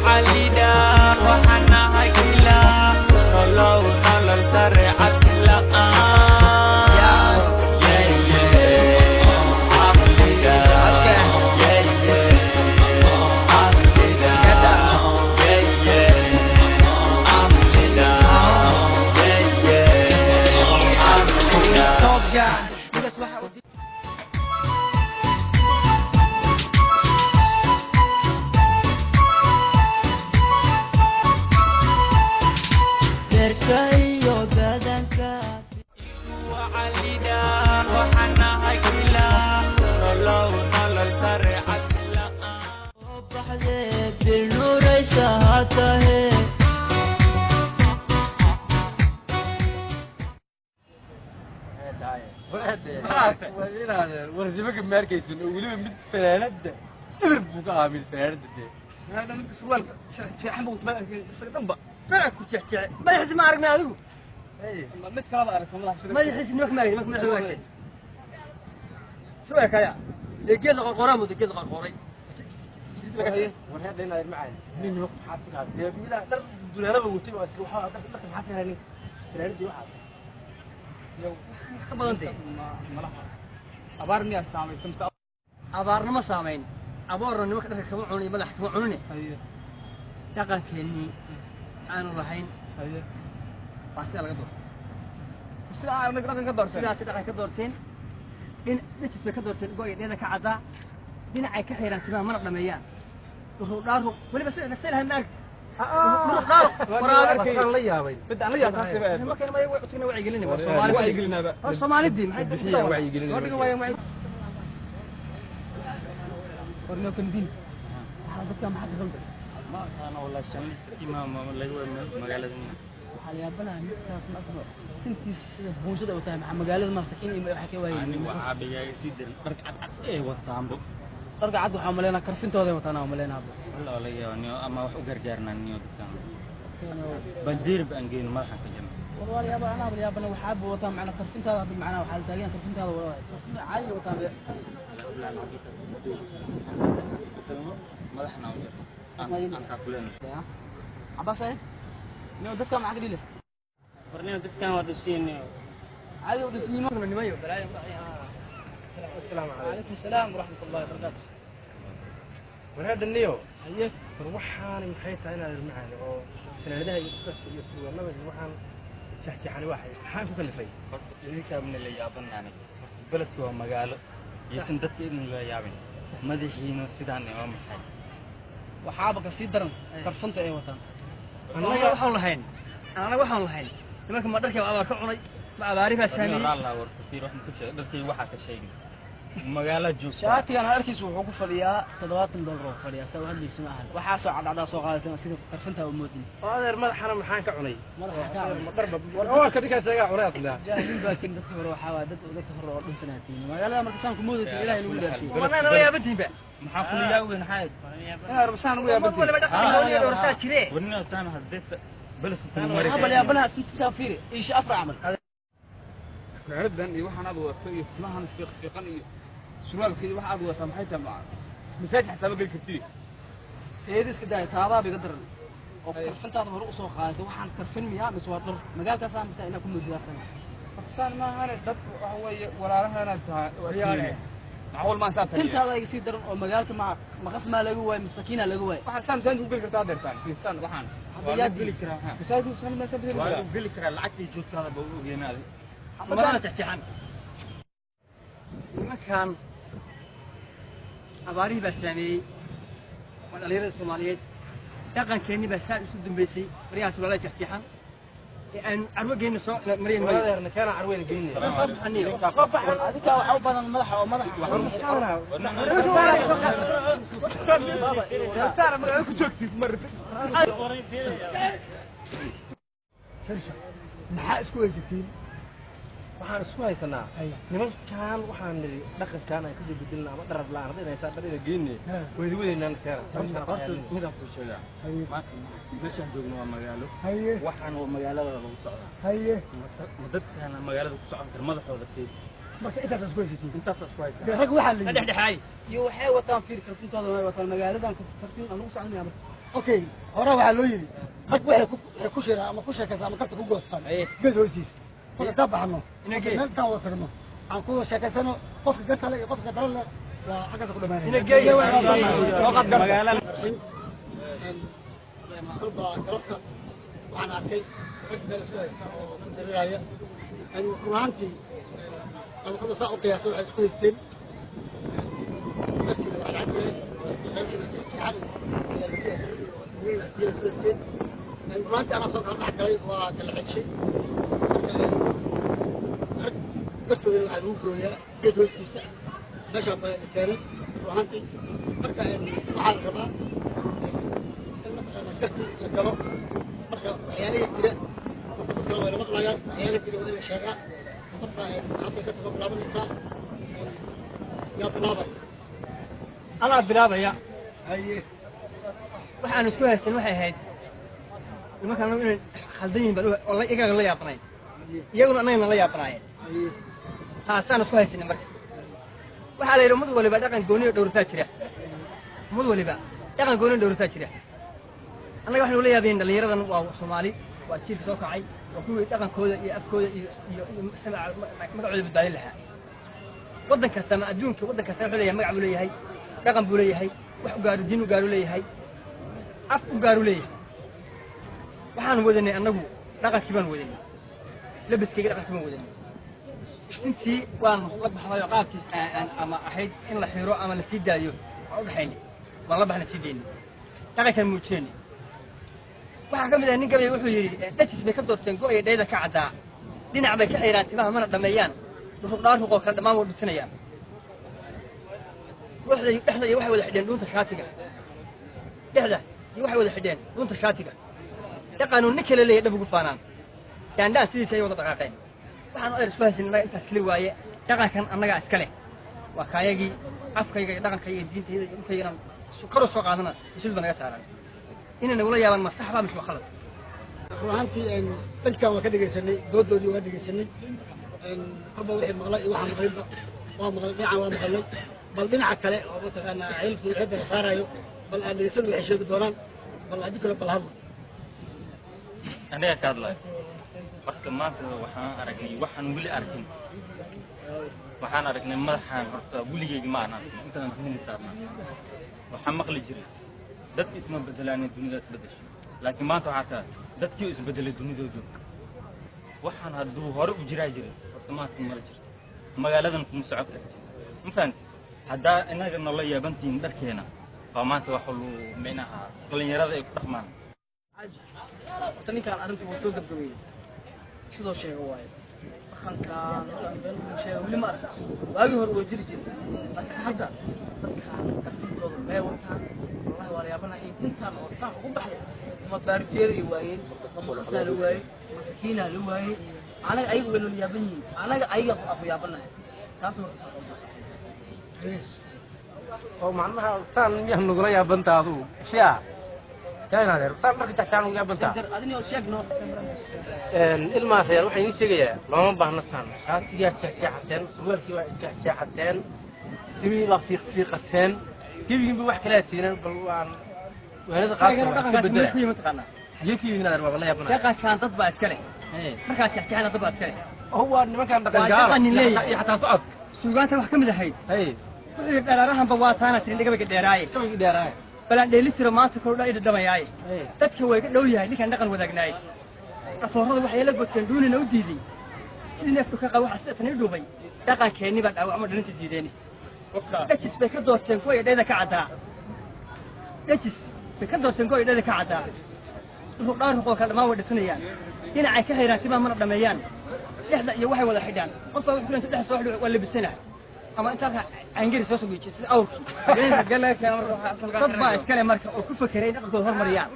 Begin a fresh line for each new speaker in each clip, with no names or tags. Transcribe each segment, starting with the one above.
وعلينا وحنا هكلا نلو نلل سريعة وعلينا وحنا هكلا نلو نلل سريعة
بالنور سهاته
ورديمك ماركيت ولي من فنانات بوك عامل فنانات هذا من سوال شي حمود ما استخدم ما كنت ما يحس ما عرفنا هذو اي ما كلام اعرف والله ما يحس انك ما حلوك سوالك يا دقيقه قرام ودقيقه قري سيدك هي وهذا هنا معي مين وقت حاسك هذا يا بيلا در دولانه وتي وحا دخل حاسك هذه فنانات دي واحد خبرتي ما أبارني أسامي سمسا أبارنا ما سامين أبارنا ما كده كم عوني ملح كم عوني تقل كني أنا رايحين بس على قدر بس أنا نقدر كدرتين سلا كدرتين إن نتسمع كدرتين قوي لأن كعدا لأن عيك حيران كمان ما نقدر ميان وهو ولا بس نسألها الناس الله يا بي بدأ الله يا ناس ما كان ما يعطينا وعي قلنا صومالي وعي قلنا بقى صومالي دي ما حد وعي قلنا ورنا كم دين صاحبك ما حد غلط ما أنا والله شامل إمام الله هو مقالة حاليا بنا ناس أكبر كنت بوجود أو تام مقالة ما سكين ما يحكي وين أنا وعابي يا سيدي رجعت إيه وطعم رجعت وحملنا كرفين توضي وطنا وملينا والله والله يعني أما وحجر جارنا نيو دكان بندير بأنجين ما حكي جنب والله يا أبا أنا يا أبا وحاب وطن معنا كرفين هذا معنا وحال تالين كرفين هذا والله عالي وطن ما رحنا وجر أنا كلنا عباس إيه نيو دكان معك ديله برنيو دكان ودسين عالي ودسين ما كنا نميو السلام عليكم السلام ورحمة الله وبركاته وهذا النيو أيه روحان مخيط أنا المعاني أو سنادها يسوى ما بين روحان شحتي عن واحد حان كل شيء ذيك من اللي يابن يعني بلد هو مقال يسندت من اللي يابن مدحين السودان يوم حي وحابك السيدرن كرفنت أي وطن أنا وحول الحين أنا وحول الحين لما ما درك أبغى كعني ما بعرف السامي الله وركتي روح مكتشف دركي واحد الشيء مقالة جوك شاتي أنا أركز وحقوق فليا تضغط الدور فليا سوى هذي اسمها وحاسو على صوغات سيد كرفنتها ومودني هذا المدح أنا محان كعني مضرب هو كذيك سيا عريض لا جاهين باكين دكتور وحوادث ودكتور من سنتين مقالة مركزان كمودس الإله الولد شيء أنا ويا بنتي بقى محاكم لي وين حاجة يا ربسان ويا بنتي ولا بدك دورتها شريه ورنا سنة هديت بلس سنة قبل يا بنها سنت تفير إيش أفرع عمل عرض أن يوحنا أبو طيب ما هنفيق فيقني سؤال كذي واحد أبغى سامحته مع مساج حتى بقول كتير. إيه ديس كده تابع بقدر. أو كرفنت هذا مرق سوق هذا وحن كرفن مياه مسوار مجال كسام بتاعنا كم مدير كنا. فكسان ما هذا دب هو ولا رهنا يعني. أول ما سافر. كنت هذا يصير در مجال كما مقص ما لجوا مسكينة لجوا. واحد سام سام بقول كده هذا تاني في سنة واحد. هذا يدي لكرا. مساج سام ما سافر. بقول لكرا العتي جوت هذا بقول هنا. ما تحكي عنه. مكان أباريه بسامي والأليرة الصومالية دقن كني بس سود بيسي رياس ولا تحتيحا أن عروق جينا سو مريم ما كان عروين جينا حني هذيك أو بدن الملح أو ملح مسارة مسارة ما كنت أكتب مرة محاس كويس التيم waxaan isku haysanaa nimankan waxaan niri dhaqankan ay ku beddelnaa ama darab la'aan inay saarida geeyeen way wadaynaan keena horta midaan ku sheegaa meeshaan joogno waa magaalo waxaan oo magaalada lagu socdaa dadkan magaalada ku socon kar madaxooda fiir marka intaas isku haysatiin rag waxa la dhexdhexay iyo waxay wataan fiir kartintooda way wataan magaaladan kartin aan ugu soconaa
اوكي هورا waxaa loo yiri rag waxay ku sheeraa ama ku sheekaysaa ama karta ku goostaan geed hoostiis wada tabaxno meel taan wada tagno aan ku sheekaysano qofka garta leh iyo qofka daran leh waa xagga ku dhamaanay ina geeyo magaalada qalba garadka waxaan arkay rag meel isku haysta oo ku dareeraya ay ruuxantii ama kala saac u qiyaasay waxay isku haysteen ruuxantii anaa soo kala dhex galay waa kala xegshay gartoodana waxaa lagu gooyaa geed hoostiisa meeshaa baa la keenay ruuxantii marka waxaa la rabaa in mataqaana gartii la galo marka waxyaalihii jira dadka way la maqlayaan waxyaalihii jira waa in la sheegaa marka hadda garta soo bilaabanaysaa yaa bilaabaya
anaa bilaabaya
haye
waxaan isku haysan waxay ahayd nimankaan inay khaldan yihiin baan iyaga la yaabanayn iyaguna annagana la yaabanaayeen
haye
taasaan isku haysanay marka waxaa la yidhi ummad waliba dhaqan gooniyo dhowrtaa jira ummad waliba dhaqan gooniyo dhowrtaa jira annaga waxaynu la yaabayeen dhallinyaradan waa Soomaali waa jiilka soo kacay waa kuwii dhaqankooda iyo afkooda iyo magacooda badbaadin lahaa waddan kasta ama adduunka waddan kasta wuxuu leeyahay magac buu leeyahay dhaqan buu leeyahay wax u gaaru diin u gaaru leeyahay af u gaaru leeyahay waxaan wadanay annagu dhaqankii baan wadanay labiskayga dhaqankii baan wadanay intii waan la baxday qaabkii ama ahayd in la xiro ama la sii daayo waa u dhaxaynay waan la baxnay sii deynay dhaqankan muujinay waxaa ka mid ah nin gabay wuxuu yidhi dhajis bay ka doorteen go'aya dhayda ka caddaa dhinac bay ka xeyraan timaha mana dhammeeyaan dhuruqdhaaruqoo kale dhammaan way dhutinayaan dhexda iyo waxay wada xidheen dhuunta shaatiga dhexda iyo waxay wada xidheen dhuunta shaatiga dhaqanuu nin kale leeyahay dhab ugu faanaan daandhaan sidiisa ay wada dhaqaaqeen waxaan ayr isku haysan innaga intaas kali waaye dhaqankan annagaa iska leh waa kaayagii afkayga iyo dhaqankayga iyo diintayda iyo dhulkayga inaan kor u soo qaadana mas-uul baa naga saaran inay nagula yaabaan ma sax baa mise waa khalad
ruuxantii dadkan waa ka dhegaysanay doodoodii waa dhegaysanay kolba wixii maqlay iyo waxaan maqlinba waa maqlay dhinacan waa maqlay bal dhinaca kale oo mataqaanaa xilfii ka dara saarayo bal aad dhegaysan waxay sheegi doonaan bal adii kale bal hadla
aniga ka hadlayo marka maanta waxaan aragnay waxaan weli arkin waxaan aragnay madaxaan horta weligeyga ma aanan intaan dunida saarnaa waxaan maqli jiray dad isma bedelaanay dunida isbedesho laakiin maanta waxaa kaa dadkii isbedelay dunidoodu waxaan hadduu hore u jiraa jiray horta maanta mala jirto magaaladan kuma socon karti ma fahanti haddaa inaga nala yaabantihiin dharkeena waa maanta wax waluu micnaha dhallinyarada ay ku dhaqmaan
horta ninkaan arrintii wuu soo gabgabeeyey sidoo sheega waaye dhaqankaan sheega weli ma arka waagii hore waa jiri jiray laakiinse hadda dadkaan karfintooda mee wataan wallahi waa la yaabanaya intaan oo saan ugu baxday ma baarjeeray waayeen ma qasaa la waayey masakiinaa la waayey anaga ayaga way nala yaaban yihiin anaga ayaga ku yaabanahay taas marka soo qaba
oo macnaha saan miyaa nagula yaabantaa adugu shiya كاين هذا صار مركز تحتانو يا بنتا
adina sheegno
ilma reer waxay ii sheegayaan looma baahna saan shaatiga jeexjeexateen surwaalkii waa jeexjeexateen timii la fiiqfiiqateen gebigiinba wax kala tiiran bal waan weelada qaadka
dhaqankaas ma taqaanaa
yekii inaad wala yaabana
dhaqankan dad baa iska leh markaa jeexjeexana dad baa iska leh
هو nimankan dhaqan
leeyahay
xataa socod
suugaanta wax ka mid ahayd wuxuu dheeraarahanba waa taana tirin dhigabaga dheeraaye balaan dheeli tiro maanta kordha ida dhamayaaye dadka way ka dhow yahay ninkaan dhaqan wadaagnaay dhafoorada waxay la goteen duunina u diiday sidii neefku ka qaba waxaa sidaatan i dhuubay dhaqankeenni baa dhaawacmo dhalinta diideeni dhajis bay ka doorteen kuwa idhayda ka caddaa dhajis bay ka doorteen kuwa idhayda ka caddaa dhuruqdhaaruqoo kale dhammaan way dhisanayaan dhinacay ka hayraan timaa mana dhammeeyaan dhexda iyo waxay wada xidhaan qof baa wax ku leenta dhex soo xidho waa labisana ama inta angiri soo sugiyo sida awrki dad baa iskale marka oo ku fakeray dhaqankooda hormariyaan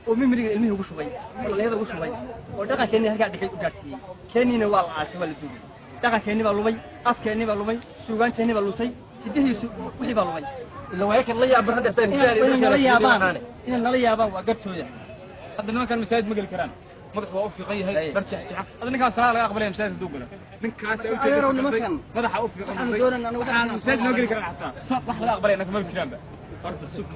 oo mimriga ilmihii ugu shubay dhalinyarada ugu shubay oo dhaqankeenni halkaa dhigay u gaadhsiiyey keenniina waa la aasay waa la duugay dhaqankeenni baa lumay afkeenni baa lumay suugaanteenni baa luntay hiddihiisu wixii baa lumay
ila waa kan la yaaban hadda
inay nala yaabaan waa gartooda
hadda nimankan masaajid ma geli karaan madaxu waa u fiiqan yahay bar jeexjeexa hadda ninkaan salaa laga aqbalaya masaajid haduu galo ninkaas ay u jeedaan madaxa u fiiqan waxaan masaajid noo geli karaan xataa wax laga aqbalaya ninka ma jiraanba horta sug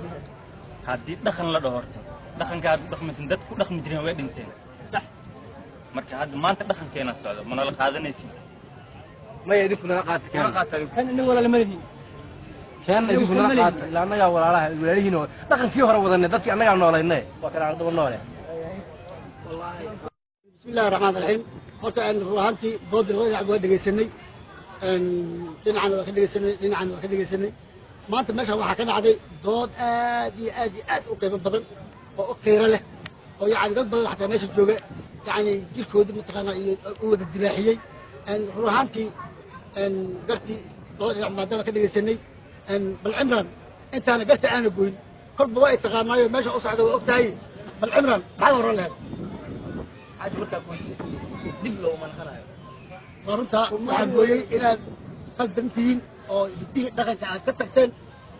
haddii dhaqan la dhahorto dhaqanka aad u dhaqmaysan dad ku dhaqmi jireen way dhinteen sax marka hadda maanta dhaqankeena socdo ma nala qaadanaysin
maya idinku nala qaata
kan inagu walaala madahiin
كان يدخل نقاط لأن يا ولا له هنا لكن كيف هو وضعنا ذاتك أنا قاعد نولينا وكان عرض بالنولة
بسم الله الرحمن الرحيم قلت أن روحانتي ضد الوضع بود جسني أن لنعن واحد جسني لنعن واحد جسني ما أنت ماشي واحد كان عادي ضد آدي أوكي بدل أوكي له ويعني ضد بدل حتى ماشي بجوجة يعني جيل كود متقنا قوة الدلاحية أن روحانتي أن قرتي ما دام كده جسني أن بالعمران أنت أنا قلت أنا بقول كل بواقي تقامايو ماشي أصعد وأقتهي بالعمران تعال ورا لها
عايز أقول لك كويس دب له من خلاص
قارنتا waxaan gooyay inaad qaldantiin oo hidii dhaqanka aad ka tagteen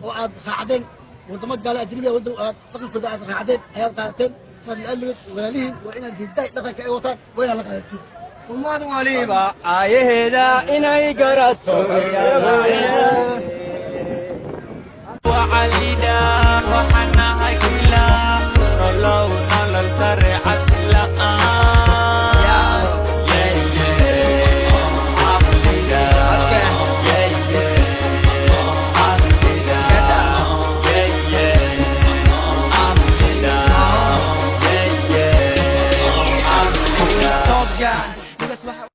oo aad raacdeen wadamo gaala ajnabiga wada aad dhaqankooda aad raacdeen ayaad qaateen fadlan walaalihiin waa inaad hidday dhaqanka ay wataan waa inaad la qaadatiin
ummad waliba aayaheeda inay garato
وعلينا وحنا هاي كلا نلو نلل سريعة